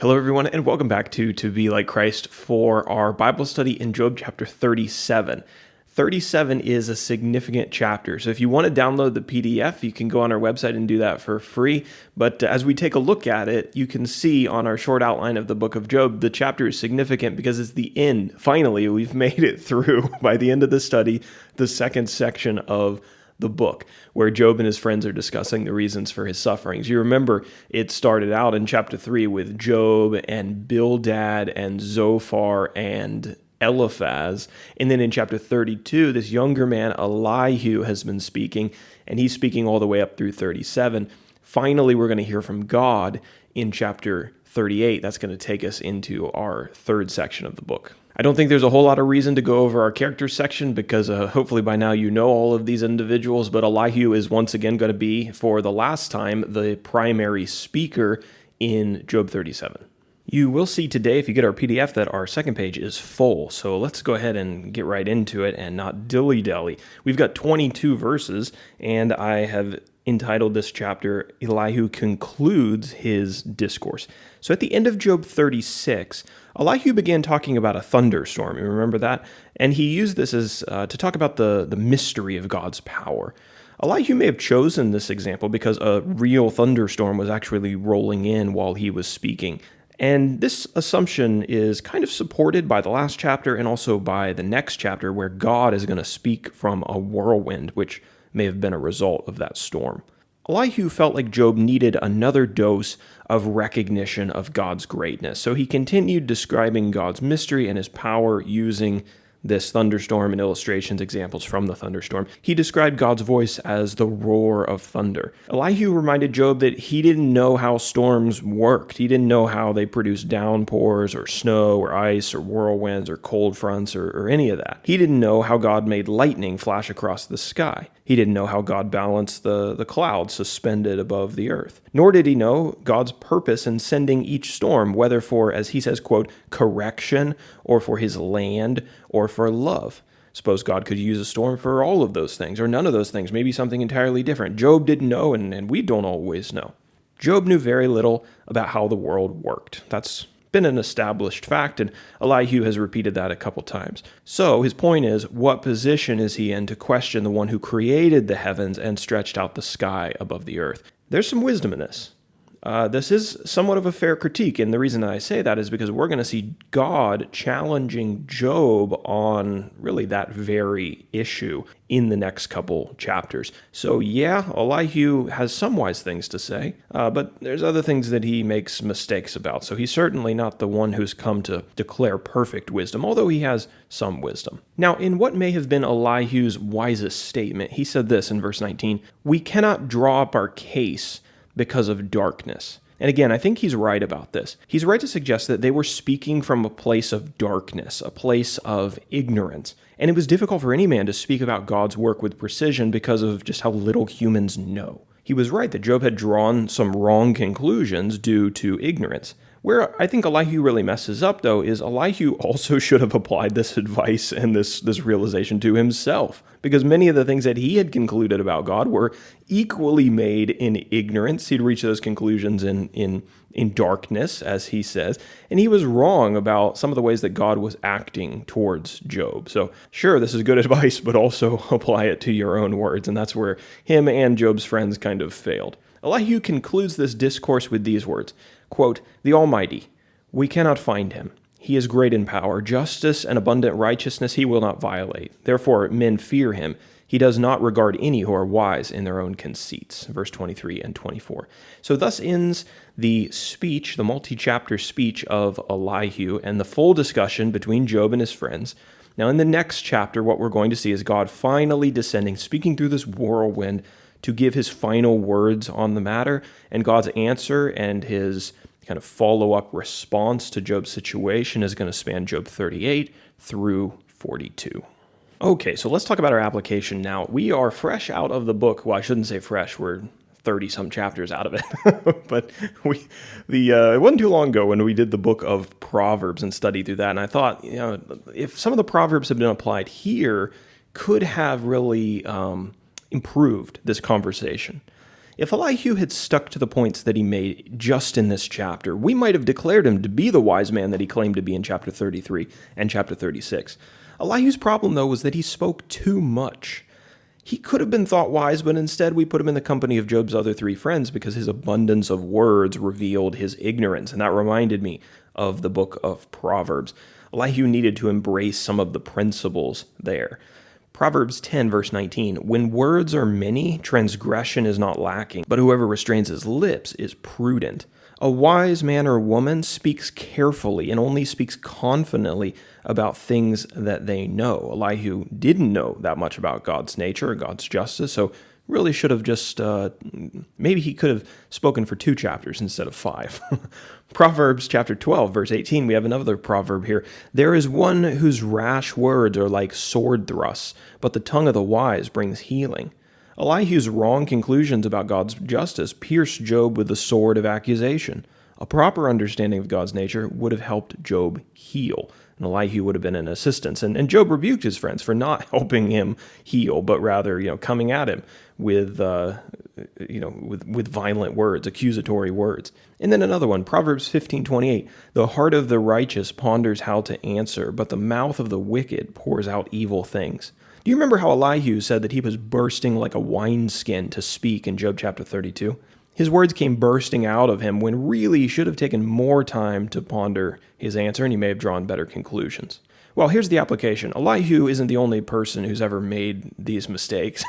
Hello, everyone, and welcome back to Be Like Christ for our Bible study in Job chapter 37. 37 is a significant chapter, so if you want to download the PDF, you can go on our website and do that for free. But as we take a look at it, you can see on our short outline of the book of Job, the chapter is significant because it's the end. Finally, we've made it through, by the end of the study, the second section of the book, where Job and his friends are discussing the reasons for his sufferings. You remember it started out in chapter 3 with Job and Bildad and Zophar and Eliphaz. And then in chapter 32, this younger man, Elihu, has been speaking, and he's speaking all the way up through 37. Finally, we're going to hear from God in chapter 38. That's going to take us into our third section of the book. I don't think there's a whole lot of reason to go over our characters section because hopefully by now you know all of these individuals, but Elihu is once again going to be, for the last time, the primary speaker in Job 37. You will see today, if you get our PDF, that our second page is full, so let's go ahead and get right into it and not dilly-dally. We've got 22 verses, and I have entitled this chapter, Elihu Concludes His Discourse. So at the end of Job 36, Elihu began talking about a thunderstorm. You remember that? And he used this as to talk about the mystery of God's power. Elihu may have chosen this example because a real thunderstorm was actually rolling in while he was speaking. And this assumption is kind of supported by the last chapter and also by the next chapter, where God is going to speak from a whirlwind, which may have been a result of that storm. Elihu felt like Job needed another dose of recognition of God's greatness, so he continued describing God's mystery and his power using this thunderstorm and illustrations, examples from the thunderstorm. He described God's voice as the roar of thunder. Elihu reminded Job that he didn't know how storms worked. He didn't know how they produced downpours or snow or ice or whirlwinds or cold fronts or any of that. He didn't know how God made lightning flash across the sky. He didn't know how God balanced the clouds suspended above the earth. Nor did he know God's purpose in sending each storm, whether for, as he says, quote, correction, or for his land, or for love. Suppose God could use a storm for all of those things, or none of those things, maybe something entirely different. Job didn't know, and we don't always know. Job knew very little about how the world worked. That's been an established fact, and Elihu has repeated that a couple times. So his point is, what position is he in to question the one who created the heavens and stretched out the sky above the earth? There's some wisdom in this. This is somewhat of a fair critique, and the reason that I say that is because we're going to see God challenging Job on really that very issue in the next couple chapters. So yeah, Elihu has some wise things to say, but there's other things that he makes mistakes about. So he's certainly not the one who's come to declare perfect wisdom, although he has some wisdom. Now, in what may have been Elihu's wisest statement, he said this in verse 19, "We cannot draw up our case because of darkness." And again, I think he's right about this. He's right to suggest that they were speaking from a place of darkness, a place of ignorance. And it was difficult for any man to speak about God's work with precision because of just how little humans know. He was right that Job had drawn some wrong conclusions due to ignorance. Where I think Elihu really messes up, though, is Elihu also should have applied this advice and this realization to himself, because many of the things that he had concluded about God were equally made in ignorance. He'd reached those conclusions in darkness, as he says, and he was wrong about some of the ways that God was acting towards Job. So sure, this is good advice, but also apply it to your own words, and that's where him and Job's friends kind of failed. Elihu concludes this discourse with these words, quote, "The Almighty, we cannot find him. He is great in power. Justice and abundant righteousness he will not violate. Therefore men fear him. He does not regard any who are wise in their own conceits." Verse 23 and 24. So thus ends the speech, the multi-chapter speech of Elihu, and the full discussion between Job and his friends. Now in the next chapter, what we're going to see is God finally descending, speaking through this whirlwind, to give his final words on the matter, and God's answer and his kind of follow-up response to Job's situation is going to span Job 38 through 42. Okay, so let's talk about our application now. We are fresh out of the book. Well, I shouldn't say fresh. We're 30-some chapters out of it. But it wasn't too long ago when we did the book of Proverbs and studied through that, and I thought, if some of the Proverbs had been applied here, could have really improved this conversation. If Elihu had stuck to the points that he made just in this chapter, we might have declared him to be the wise man that he claimed to be in chapter 33 and chapter 36. Elihu's problem, though, was that he spoke too much. He could have been thought wise, but instead we put him in the company of Job's other three friends because his abundance of words revealed his ignorance, and that reminded me of the book of Proverbs. Elihu needed to embrace some of the principles there. Proverbs 10, verse 19, when words are many, transgression is not lacking, but whoever restrains his lips is prudent. A wise man or woman speaks carefully and only speaks confidently about things that they know. Elihu didn't know that much about God's nature or God's justice, so really should have just, maybe he could have spoken for 2 chapters instead of 5. Proverbs chapter 12, verse 18, we have another proverb here. There is one whose rash words are like sword thrusts, but the tongue of the wise brings healing. Elihu's wrong conclusions about God's justice pierced Job with the sword of accusation. A proper understanding of God's nature would have helped Job heal, and Elihu would have been an assistance. And Job rebuked his friends for not helping him heal, but rather, coming at him with violent words, accusatory words. And then another one, Proverbs 15:28. The heart of the righteous ponders how to answer, but the mouth of the wicked pours out evil things. Do you remember how Elihu said that he was bursting like a wineskin to speak in Job chapter 32? His words came bursting out of him when really he should have taken more time to ponder his answer, and he may have drawn better conclusions. Well, here's the application. Elihu isn't the only person who's ever made these mistakes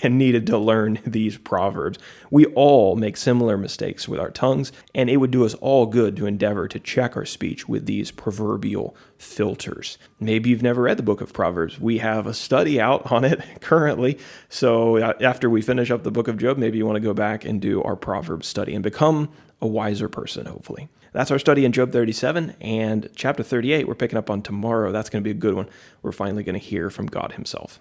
and needed to learn these proverbs. We all make similar mistakes with our tongues, and it would do us all good to endeavor to check our speech with these proverbial filters. Maybe you've never read the book of Proverbs. We have a study out on it currently, so after we finish up the book of Job, maybe you want to go back and do our Proverbs study and become a wiser person, hopefully. That's our study in Job 37, and chapter 38 we're picking up on tomorrow. That's going to be a good one. We're finally going to hear from God himself.